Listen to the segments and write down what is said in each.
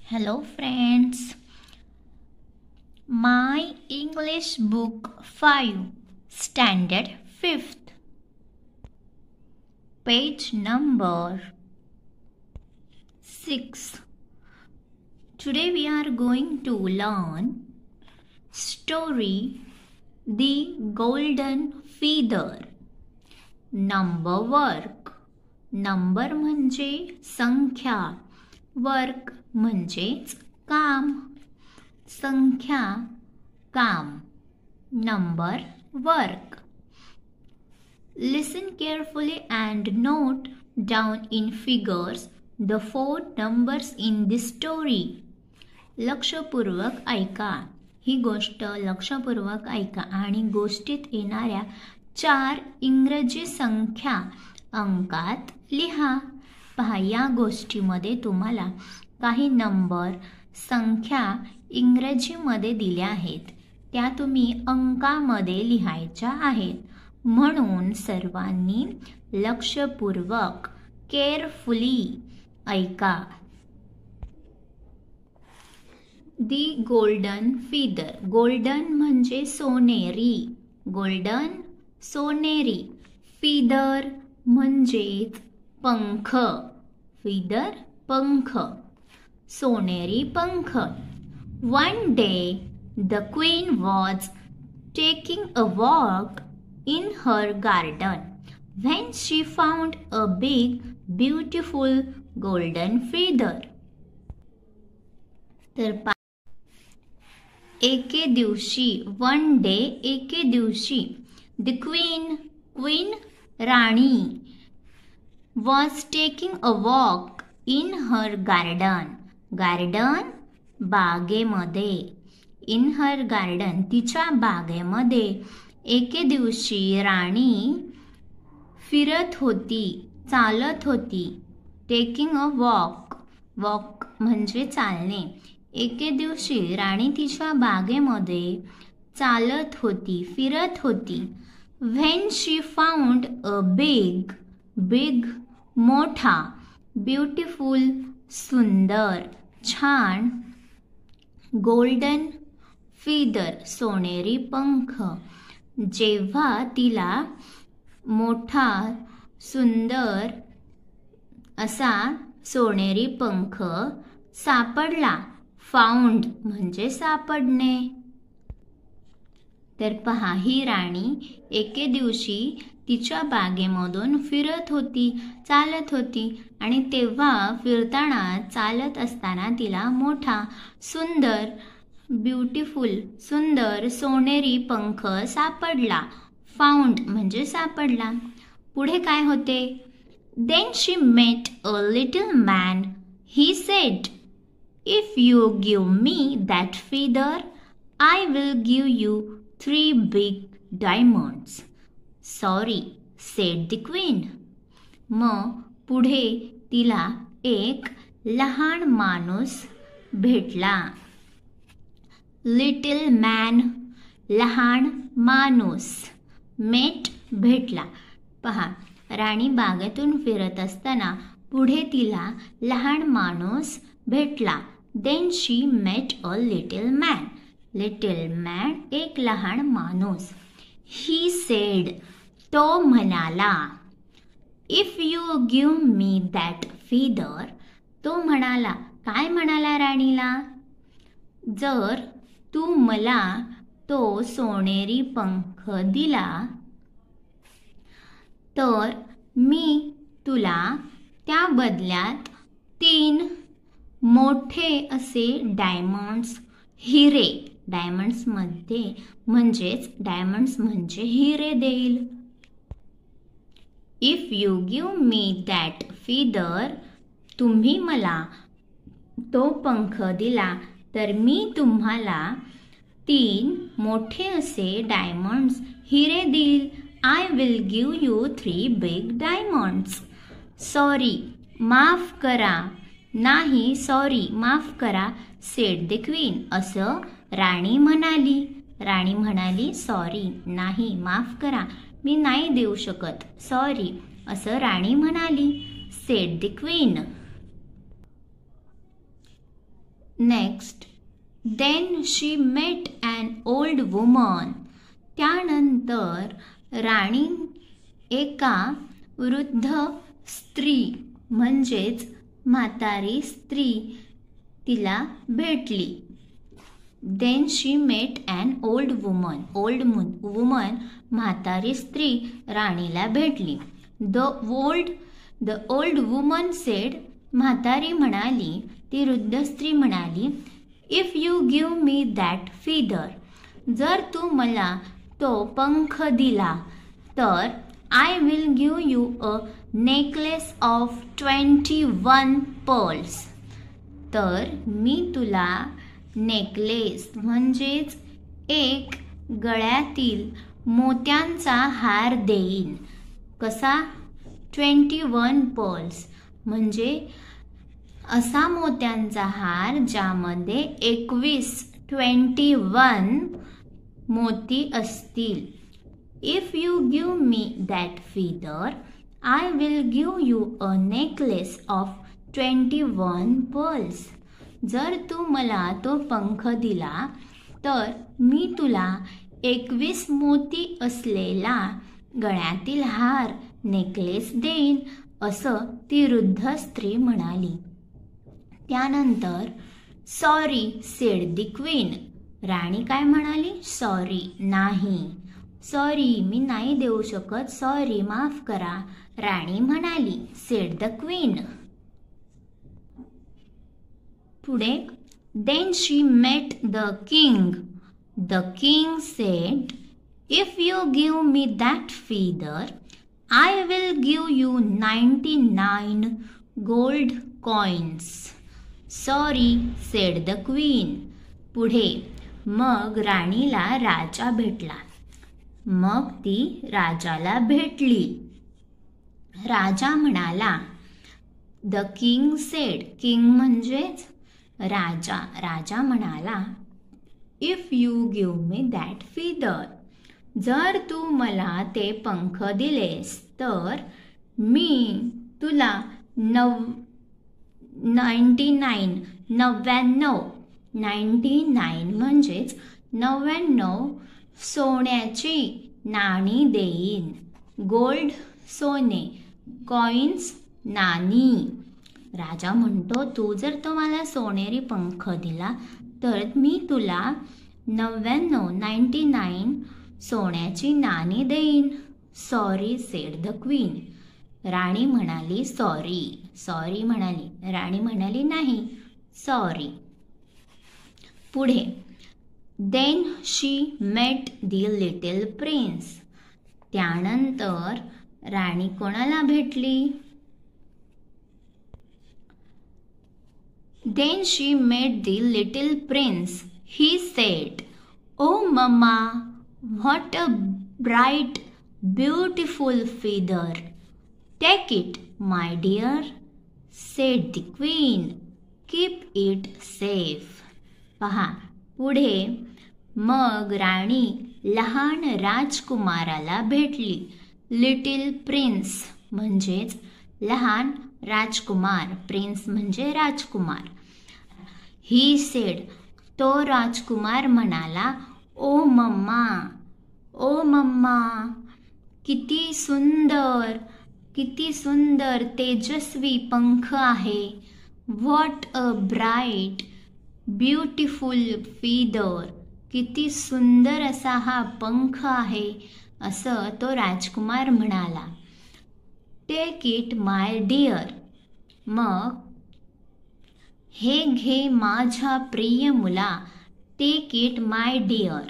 Hello friends, my English book 5, standard 5th, page number 6. Today we are going to learn story The Golden Feather. Number work. Number म्हणजे संख्या, work म्हणजेच काम. संख्या काम, number work. Listen carefully and note down in figures the 4 numbers in this story. लक्षपूर्वक ऐका, ही गोष्ट लक्षपूर्वक ऐका आणि गोष्टीत येणाऱ्या 4 इंग्रजी संख्या अंकात लिहा. पहा, या गोष्टीमध्ये तुम्हाला काही नंबर संख्या इंग्रजीमध्ये दिल्या आहेत, त्या तुम्ही अंकामध्ये लिहायच्या आहेत. म्हणून सर्वांनी लक्षपूर्वक केअरफुली ऐका. दी गोल्डन फिदर. गोल्डन म्हणजे सोनेरी, गोल्डन सोनेरी. फिदर म्हणजेच पंख, फिदर पंख, सोनेरी पंख. One day the queen was taking a walk in her garden when she found a big beautiful golden feather. तर एके दिवशी, one day एके दिवशी, the queen Rani was taking a walk in her garden. Garden बागेमध्ये. in her garden तिच्या बागेमध्ये एके दिवशी राणी फिरत होती, चालत होती. taking a walk, walk म्हणजे चालणे. एके दिवशी राणी तिच्या बागेमध्ये चालत होती, फिरत होती. when she found a big मोठा, ब्युटिफुल सुंदर, छान, गोल्डन फिदर सोनेरी पंख. जेव्हा तिला मोठा सुंदर असा सोनेरी पंख सापडला. फाउंड म्हणजे सापडणे. तर पहा, ही राणी एके दिवशी तिच्या बागेमधून फिरत होती, चालत होती आणि तेव्हा फिरताना, चालत असताना तिला मोठा सुंदर, ब्युटिफुल सुंदर सोनेरी पंख सापडला. फाउंड म्हणजे सापडला. पुढे काय होते? Then she met a little man. He said, "If you give me that feather, I will give you 3 big diamonds." Sorry, said the queen. मग पुढे तिला एक लहान माणूस भेटला. लिटिल मॅन, लहान माणूस. मेट भेटला. पहा, राणी बागेतून फिरत असताना पुढे तिला लहान माणूस भेटला. Then she met a little man. Little man एक लहान माणूस. ही सेड, तो म्हणाला. If you give me that feather. तो म्हणाला, काय म्हणाला राणीला? जर तू मला तो सोनेरी पंख दिला तर मी तुला त्या बदल्यात 3 मोठे असे डायमंड्स, हिरे, डायमंड्स म्हणजे हिरे देईल. If you give me that feather, तुम्ही मला तो पंख दिला तर मी तुम्हाला 3 मोठे असे डायमंड्स, हिरे देईल. I will give you 3 big diamonds. Sorry, माफ करा. नाही, सॉरी, माफ करा. Sed the queen. असं राणी म्हणाली. राणी म्हणाली, सॉरी, नाही, माफ करा, मी नाही देऊ शकत. सॉरी, असं राणी म्हणाली. Said the queen. Next, then she met an old woman. त्यानंतर राणी एका वृद्ध स्त्री म्हणजेच म्हातारी स्त्री तिला भेटली. Then she met an old woman. Old woman म्हातारी स्त्री राणीला भेटली. The old woman sed. म्हातारी म्हणाली, ती वृद्ध स्त्री म्हणाली, if you give me that feather. जर तू मला तो पंख दिला तर I will give you a necklace of 21 pearls. तर मी तुला नेकलेस म्हणजेच एक गळ्यातील मोत्यांचा हार देईन. कसा? 21 pearls म्हणजे असा मोत्यांचा हार ज्यामध्ये 21 मोती असतील. If you give me that feather I will give you a necklace of 21 pearls. जर तू मला तो पंख दिला तर मी तुला 21 मोती असलेला गळ्यातील हार नेकलेस देईन, असं ती वृद्ध स्त्री म्हणाली. त्यानंतर सॉरी सेड द क्वीन. राणी काय म्हणाली? सॉरी, नाही. सॉरी, मी नाही देऊ शकत. सॉरी, माफ करा. राणी म्हणाली. Said the queen. पुढे, then she met the king. The king said, if you give me that feather I will give you 99 gold coins. Sorry said the queen. पुढे, मग राणीला राजा भेटला. मग ती राजाला भेटली. राजा म्हणाला. The king sed. किंग म्हणजेच राजा. राजा म्हणाला, if you give me that feather. जर तू मला ते पंख दिलेस तर मी तुला 99 म्हणजेच 99 सोन्याची नाणी देईन. गोल्ड सोने, कॉइन्स नाणी. राजा म्हणतो, तू जर तो मला सोनेरी पंख दिला तर मी तुला 99 सोन्याची नाणी देईन. Sorry said the queen. राणी म्हणाली सॉरी. सॉरी म्हणाली. राणी म्हणाली नाही, सॉरी. पुढे, then she met the little prince. त्यानंतर राणी कोणाला भेटली? Then she met the little prince. He said, "Oh mamma, what a bright, beautiful feather. Take it, my dear," said the queen. "Keep it safe." पहा, पुढे मग राणी लहान राजकुमाराला भेटली. Little prince म्हणजेच लहान राजकुमार. प्रिन्स म्हणजे राजकुमार. ही सेड. तो राजकुमार म्हणाला, ओ मम्मा, ओ मम्मा, किती सुंदर, किती सुंदर तेजस्वी पंख आहे. What a bright beautiful feather. किती सुंदर असा हा पंख आहे, असं तो राजकुमार म्हणाला. Take it my dear. मग हे घे माझ्या प्रिय मुला. Take it my dear.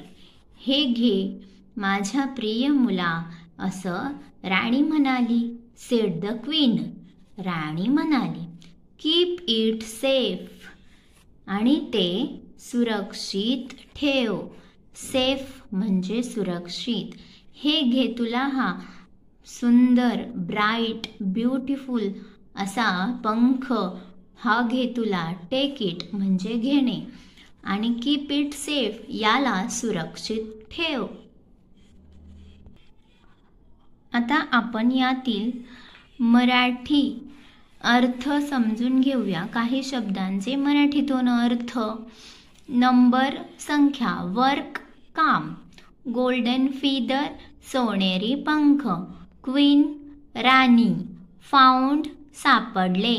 हे घे माझ्या प्रिय मुला, असं राणी म्हणाली. Said the queen. राणी म्हणाली, कीप इट सेफ. आणि ते सुरक्षित ठेव. सेफ म्हणजे सुरक्षित. हे घे तुला हा सुंदर, ब्राईट, ब्युटिफुल असा पंख. हा घे तुला. टेक इट म्हणजे घेणे आणि कीप इट सेफ याला सुरक्षित ठेव. आता आपण यातील मराठी अर्थ समजून घेऊया काही शब्दांचे मराठीतून अर्थ. नंबर संख्या, वर्क काम, गोल्डन फिदर सोनेरी पंख, क्वीन राणी, फाउंड सापडले,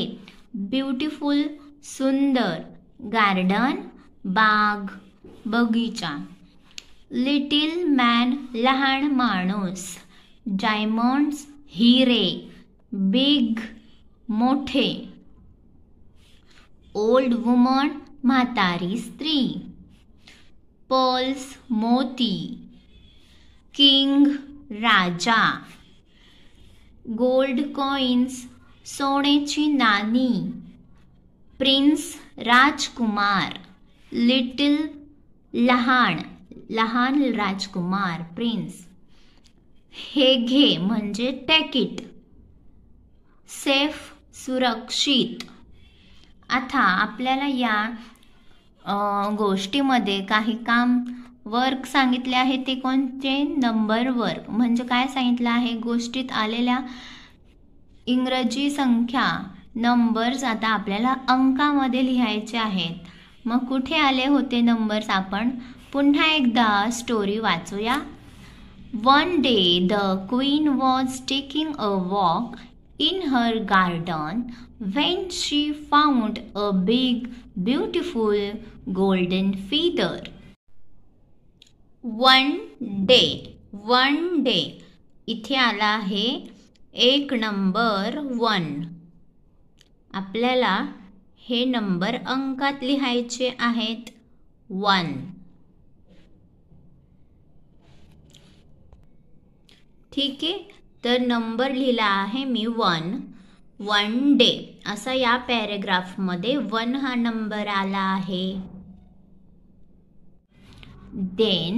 ब्युटिफुल सुंदर, गार्डन बाग बगीचा, लिटिल मॅन लहान माणूस, डायमंड्स हिरे, बिग मोठे, ओल्ड वुमन म्हातारी स्त्री, पर्ल्स मोती, किंग राजा, गोल्ड कॉइन्स सोन्याची नाणी, प्रिन्स राजकुमार, लिटिल लहान लहान राजकुमार प्रिन्स, हे घे म्हणजे टेक इट, सेफ सुरक्षित. आता आपल्याला या गोष्टीमध्ये काही काम वर्क सांगितले आहे ते कोणते? Number work. म्हणजे काय सांगितलं आहे? गोष्टीत आलेल्या इंग्रजी संख्या नंबर्स आता आपल्याला अंकामध्ये लिहायचे आहेत. मग कुठे आले होते नंबर्स? आपण पुन्हा एकदा story वाचूया. One day the queen was taking a walk in her garden when she found a big, beautiful golden feather. One day इथे आला आहे एक नंबर 1. आपल्याला हे नंबर अंकात लिहायचे आहेत 1. ठीक आहे, तर नंबर लिहिला आहे मी 1. 1 डे असा या पॅरेग्राफमध्ये 1 हा नंबर आला आहे. Then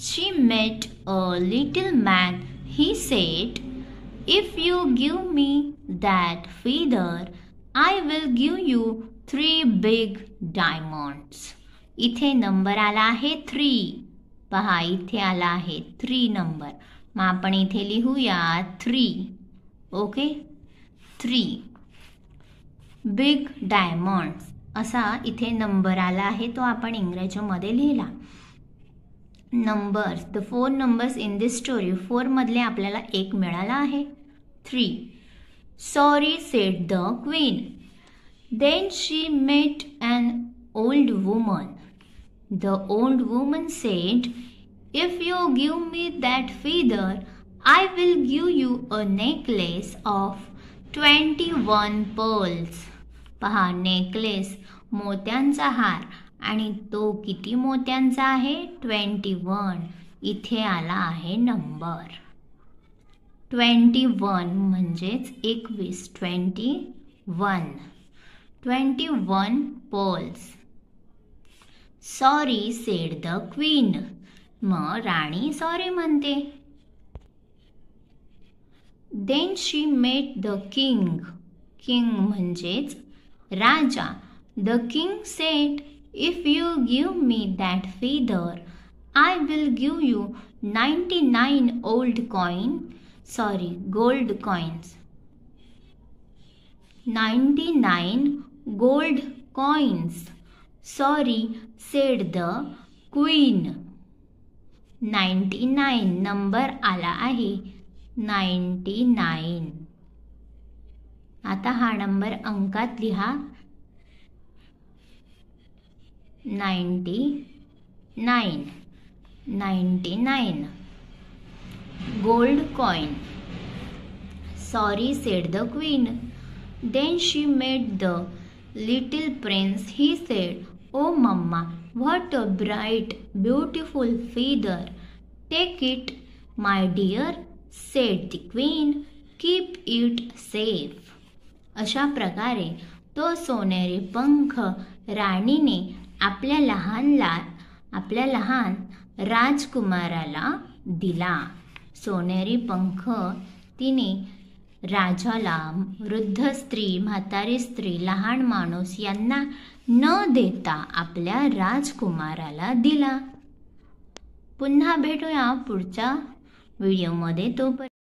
she met a little man. He said, "If you give me that feather, I will give you 3 big diamonds." इथे नंबर आला आहे 3. पहा इथे आला आहे 3 नंबर. मग आपण इथे लिहूया 3. ओके, 3 बिग डायमंड्स असा इथे नंबर आला आहे, तो आपण इंग्रजीमध्ये लिहिला. Numbers, the 4 numbers in this story. 4 मधले आपल्याला एक मिळाला आहे 3. Sorry said the queen. Then she met an old woman. The old woman said, "If you give me that feather, I will give you a necklace of 21 pearls." पहा, necklace मोत्यांचा हार, आणि तो किती मोत्यांचा आहे? 21. इथे आला आहे नंबर 21 म्हणजेच 21. 21 pearls. Sorry said the queen. मग राणी सॉरी म्हणते. Then she met the king. King म्हणजेच राजा. The king said, "If you give me that feather, I will give you 99 gold coins. 99 gold coins." Sorry said the queen. 99 number आला आहे 99. आता हा number अंकात लिहा 99 gold coin. Sorry said the queen. Then she met the little prince. He said, "Oh mamma, what a bright, beautiful feather. Take it, my dear," said the queen. "Keep it safe." अशा प्रकारे तो सोनेरी पंख राणीने आपल्या लहान राजकुमाराला दिला. सोनेरी पंख तिने राजाला, वृद्ध स्त्री, म्हातारी स्त्री, लहान माणूस यांना न देता आपल्या राजकुमाराला दिला. पुन्हा भेटूया पुढच्या व्हिडिओमध्ये. तोपर्यंत